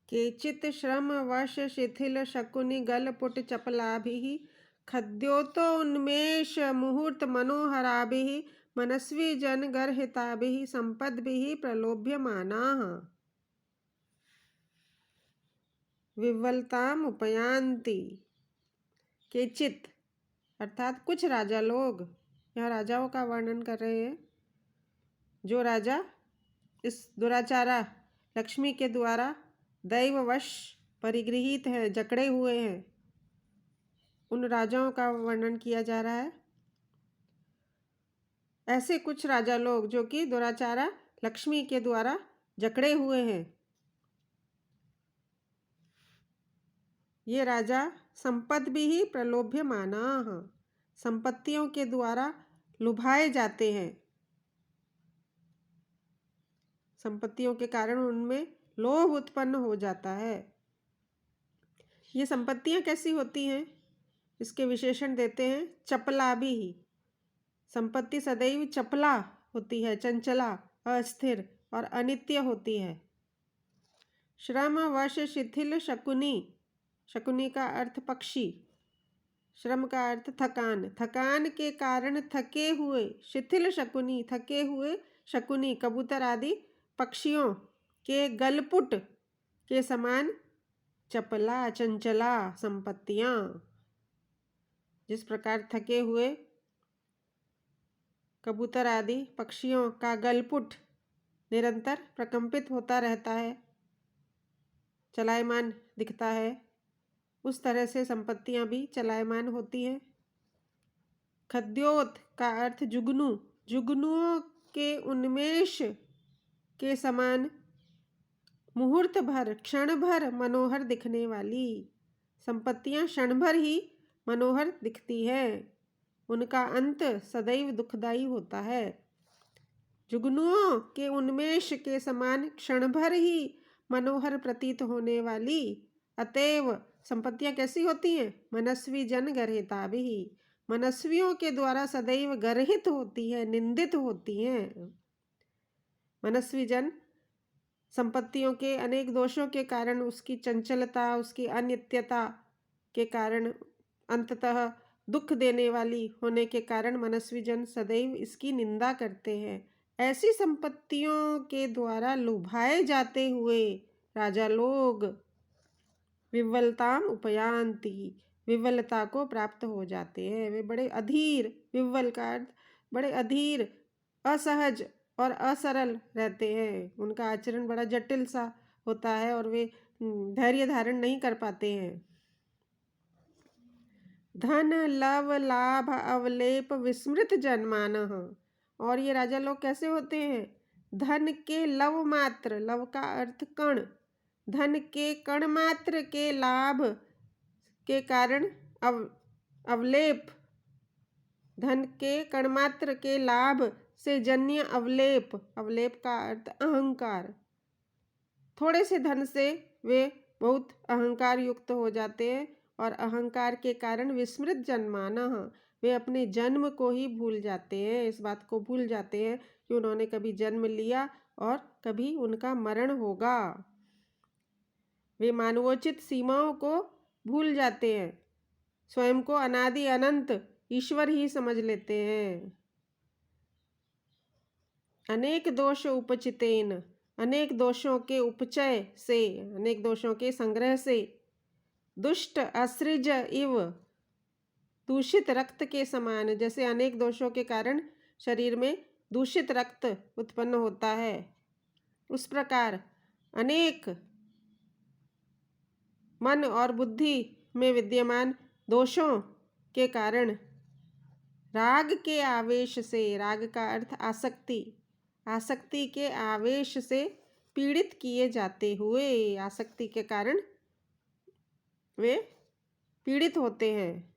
केचित् श्रमवश शिथिल शकुनि गलपुट चपलाभिः खद्योतोन्मेष मुहूर्त मनोहराभिः मनस्वी जन गर्हिताभिः संपद्भिः प्रलोभ्यमानाः विह्वलताम उपयान्ति। केचित अर्थात कुछ राजा लोग, यहाँ राजाओं का वर्णन कर रहे हैं। जो राजा इस दुराचारा लक्ष्मी के द्वारा दैववश परिगृहित हैं, जकड़े हुए हैं, उन राजाओं का वर्णन किया जा रहा है। ऐसे कुछ राजा लोग जो कि दुराचारा लक्ष्मी के द्वारा जकड़े हुए हैं, ये राजा संपद्भिः प्रलोभ्यमानाः, संपत्तियों के द्वारा लुभाए जाते हैं। संपत्तियों के कारण उनमें लोभ उत्पन्न हो जाता है। ये संपत्तियां कैसी होती हैं, इसके विशेषण देते हैं। चपलाभिः, संपत्ति सदैव चपला होती है, चंचला, अस्थिर और अनित्य होती है। श्रमवश शिथिल शकुनि, शकुनि का अर्थ पक्षी, श्रम का अर्थ थकान, थकान के कारण थके हुए, शिथिल शकुनि थके हुए शकुनि कबूतर आदि पक्षियों के गलपुट के समान चपला चंचला संपत्तियां। जिस प्रकार थके हुए कबूतर आदि पक्षियों का गलपुट निरंतर प्रकंपित होता रहता है, चलायमान दिखता है, उस तरह से संपत्तियां भी चलायमान होती हैं। खद्योत का अर्थ जुगनू, जुगनुओं के उन्मेष के समान मुहूर्त भर, क्षण भर मनोहर दिखने वाली संपत्तियां क्षण भर ही मनोहर दिखती है, उनका अंत सदैव दुखदायी होता है। जुगनुओं के उन्मेष के समान क्षण भर ही मनोहर प्रतीत होने वाली अतएव संपत्तियां कैसी होती हैं? मनस्वी जन गर्हिताभिः, मनस्वियों के द्वारा सदैव गर्हित होती है, निंदित होती हैं। मनस्वी जन संपत्तियों के अनेक दोषों के कारण, उसकी चंचलता, उसकी अनित्यता के कारण, अंततः दुख देने वाली होने के कारण मनस्वी जन सदैव इसकी निंदा करते हैं। ऐसी संपत्तियों के द्वारा लुभाए जाते हुए राजा लोग विह्वलताम उपयान्ति, विह्वलता को प्राप्त हो जाते हैं। वे बड़े अधीर, विह्वल का अर्थ बड़े अधीर, असहज और असरल रहते हैं। उनका आचरण बड़ा जटिल सा होता है और वे धैर्य धारण नहीं कर पाते हैं। धन लव लाभ अवलेप विस्मृत जनमानः, और ये राजा लोग कैसे होते हैं? धन के लव मात्र, लव का अर्थ कण, धन के कण मात्र के लाभ के कारण अवलेप, धन के कण मात्र के लाभ से जन्य अवलेप, अवलेप का अर्थ अहंकार, थोड़े से धन से वे बहुत अहंकार युक्त हो जाते हैं और अहंकार के कारण विस्मृत जन्मानः, वे अपने जन्म को ही भूल जाते हैं। इस बात को भूल जाते हैं कि उन्होंने कभी जन्म लिया और कभी उनका मरण होगा। वे मानवोचित सीमाओं को भूल जाते हैं, स्वयं को अनादि अनंत ईश्वर ही समझ लेते हैं। अनेक दोष उपचितेन, अनेक दोषों के उपचय से, अनेक दोषों के संग्रह से, दुष्ट असृज इव, दूषित रक्त के समान, जैसे अनेक दोषों के कारण शरीर में दूषित रक्त उत्पन्न होता है, उस प्रकार अनेक मन और बुद्धि में विद्यमान दोषों के कारण राग के आवेश से, राग का अर्थ आसक्ति, आसक्ति के आवेश से पीड़ित किए जाते हुए, आसक्ति के कारण वे पीड़ित होते हैं।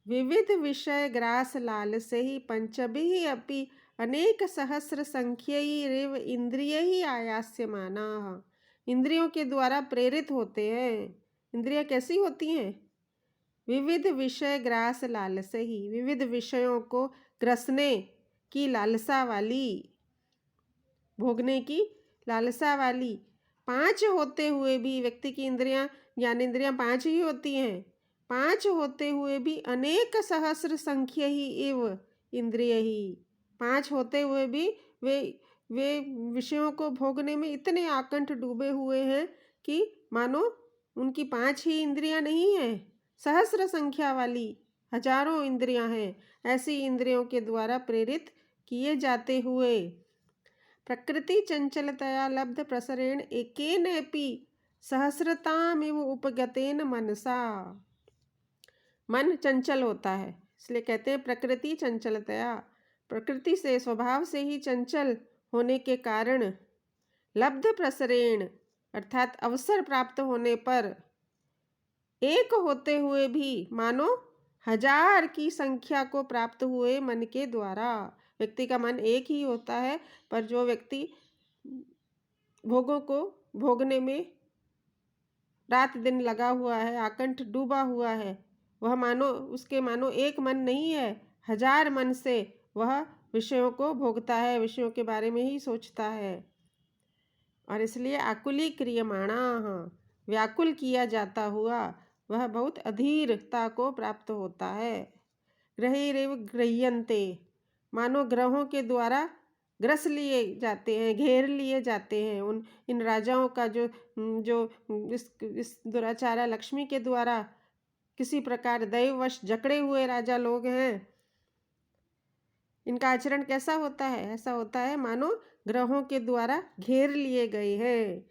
विविध विषय ग्रास लालसे ही पंचभिः अपि अनेक सहस्र संख्यैरिव इंद्रियैः आयास्यमानाः, इंद्रियों के द्वारा प्रेरित होते हैं। इंद्रियां कैसी होती हैं? विविध विषय ग्रास लालसे ही, विविध विषयों को ग्रसने की लालसा वाली, भोगने की लालसा वाली। 5 होते हुए भी व्यक्ति की इंद्रियां, ज्ञानेंद्रियां 5 ही होती हैं। 5 होते हुए भी अनेक सहस्र संख्य ही एव इंद्रिय ही। 5 होते हुए भी वे वे विषयों को भोगने में इतने आकंठ डूबे हुए हैं कि मानो उनकी 5 ही इंद्रियां नहीं हैं, सहस्र संख्या वाली हजारों इंद्रियां हैं। ऐसी इंद्रियों के द्वारा प्रेरित किए जाते हुए प्रकृति चंचलतया लब्ध प्रसरेण एकेनेपि सहस्रतामिव उपगतेन मनसा। मन चंचल होता है, इसलिए कहते हैं प्रकृति चंचलतया। प्रकृति से, स्वभाव से ही चंचल होने के कारण लब्ध प्रसरेण अर्थात अवसर प्राप्त होने पर एक होते हुए भी मानो 1000 की संख्या को प्राप्त हुए मन के द्वारा। व्यक्ति का मन एक ही होता है, पर जो व्यक्ति भोगों को भोगने में रात दिन लगा हुआ है, आकंठ डूबा हुआ है, वह मानो एक मन नहीं है, 1000 मन से वह विषयों को भोगता है, विषयों के बारे में ही सोचता है। और इसलिए आकुली क्रियमाणा, व्याकुल किया जाता हुआ वह बहुत अधीरता को प्राप्त होता है। ग्रहैरेव गृह्यन्ते, मानो ग्रहों के द्वारा ग्रस लिए जाते हैं, घेर लिए जाते हैं। इन राजाओं का जो इस दुराचारा लक्ष्मी के द्वारा किसी प्रकार दैववश जकड़े हुए राजा लोग हैं, इनका आचरण कैसा होता है? ऐसा होता है मानो ग्रहों के द्वारा घेर लिए गए हैं।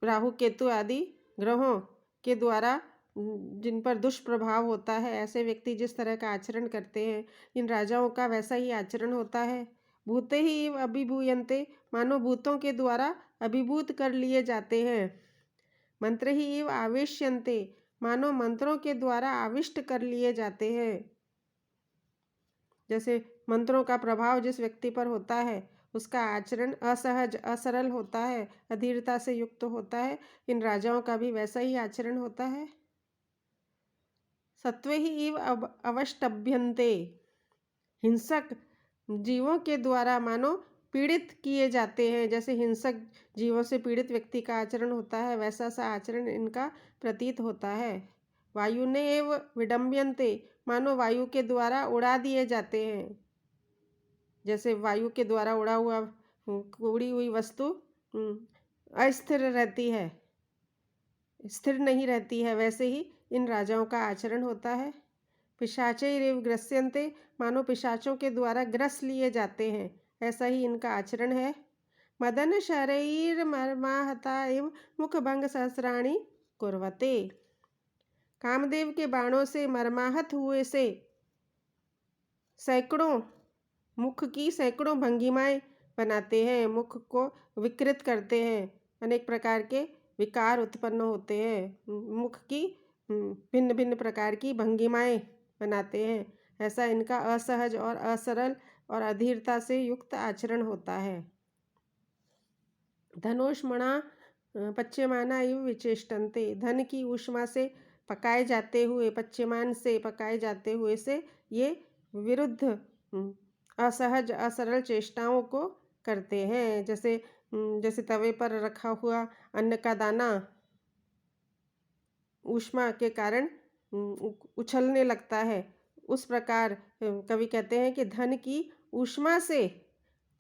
राहु केतु आदि ग्रहों के द्वारा जिन पर दुष्प्रभाव होता है, ऐसे व्यक्ति जिस तरह का आचरण करते हैं, इन राजाओं का वैसा ही आचरण होता है। भूते ही अभिभूयन्ते, मानो भूतों के द्वारा अभिभूत कर लिए जाते हैं। मंत्र ही इव आवेश्यन्ते, मानो मंत्रों के द्वारा आविष्ट कर लिए जाते हैं। जैसे मंत्रों का प्रभाव जिस व्यक्ति पर होता है, उसका आचरण असहज, असरल होता है, अधीरता से युक्त होता है। इन राजाओं का भी वैसा ही आचरण होता है। सत्वे ही इव अवष्टभ्यन्ते, हिंसक जीवों के द्वारा मानो पीड़ित किए जाते हैं। जैसे हिंसक जीवों से पीड़ित व्यक्ति का आचरण होता है, वैसा सा आचरण इनका प्रतीत होता है। वायु ने एव विडम्ब्यन्ते, मानो वायु के द्वारा उड़ा दिए जाते हैं। जैसे वायु के द्वारा उड़ी हुई वस्तु अस्थिर रहती है, स्थिर नहीं रहती है, वैसे ही इन राजाओं का आचरण होता है। पिशाचैरेव ग्रस्यन्ते, मानो पिशाचों के द्वारा ग्रस लिए जाते हैं, ऐसा ही इनका आचरण है। मदन शरैर मर्माहता एव मुखभंग सहस्राणि कुर्वते, कामदेव के बाणों से मर्माहत हुए से मुख की सैकड़ों भंगिमाएं बनाते हैं, मुख को विकृत करते हैं, अनेक प्रकार के विकार उत्पन्न होते हैं, मुख की भिन्न भिन्न प्रकार की भंगिमाएं बनाते हैं। ऐसा इनका असहज और असरल और अधीरता से युक्त आचरण होता है। धनोष्मणा पच्यमाना इव विचेष्टन्ते, धन की ऊष्मा से पकाए जाते हुए, पच्यमान से पकाए जाते हुए से ये विरुद्ध असहज असरल चेष्टाओं को करते हैं। जैसे तवे पर रखा हुआ अन्न का दाना ऊष्मा के कारण उछलने लगता है, उस प्रकार कवि कहते हैं कि धन की ऊष्मा से,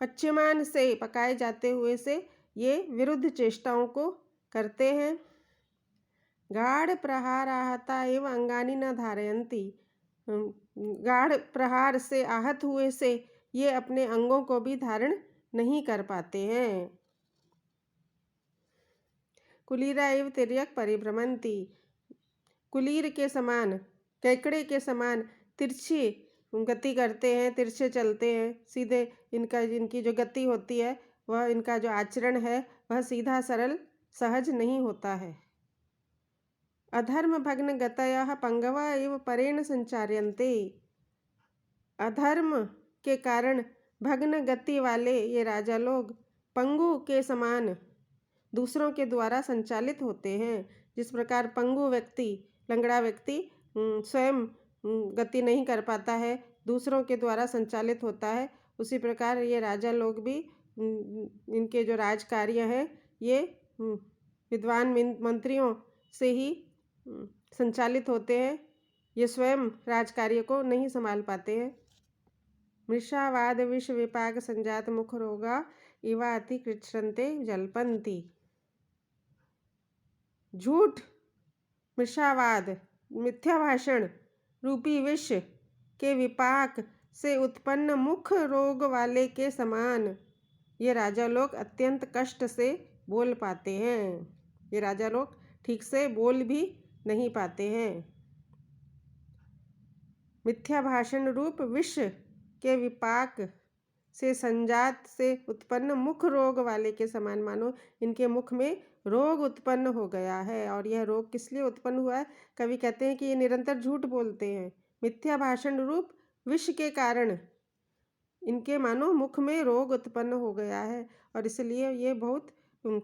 पच्यमान से पकाए जाते हुए से ये विरुद्ध चेष्टाओं को करते हैं। गाढ़ प्रहार आहता एवं अंगानी न धारयन्ति, गाढ़ प्रहार से आहत हुए से ये अपने अंगों को भी धारण नहीं कर पाते हैं। कुलीरा एव तिर्यक परिभ्रमन्ति, कुलीर के समान, केकड़े के समान तिरछी गति करते हैं, तिरछे चलते हैं। सीधे इनकी जो गति होती है, वह इनका जो आचरण है वह सीधा सरल सहज नहीं होता है। अधर्म भग्न गतयः पंगवा एव परेण संचार्यन्ते, अधर्म के कारण भग्न गति वाले ये राजा लोग पंगु के समान दूसरों के द्वारा संचालित होते हैं। जिस प्रकार पंगु व्यक्ति, लंगड़ा व्यक्ति स्वयं गति नहीं कर पाता है, दूसरों के द्वारा संचालित होता है, उसी प्रकार ये राजा लोग भी इनके जो राज कार्य हैं ये विद्वान मंत्रियों से ही संचालित होते हैं। ये स्वयं राज कार्य को नहीं संभाल पाते हैं। मृषावाद विष विपाक संजात मुख रोगा इवा अति कृच्छ्रन्ते जल्पन्ति। झूठ, मृषावाद, मिथ्या भाषण रूपी विष के विपाक से उत्पन्न मुख रोग वाले के समान ये राजा लोग अत्यंत कष्ट से बोल पाते हैं। ये राजा लोग ठीक से बोल भी नहीं पाते हैं। मिथ्या भाषण रूप विष के विपाक से संजात से उत्पन्न मुख रोग वाले के समान, मानो इनके मुख में रोग उत्पन्न हो गया है। और यह रोग किस लिए उत्पन्न हुआ है? कवि कहते हैं कि ये निरंतर झूठ बोलते हैं। मिथ्या भाषण रूप विष के कारण इनके मानो मुख में रोग उत्पन्न हो गया है और इसलिए ये बहुत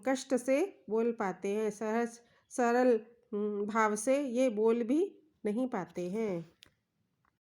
कष्ट से बोल पाते हैं। सहज सरल भाव से ये बोल भी नहीं पाते हैं।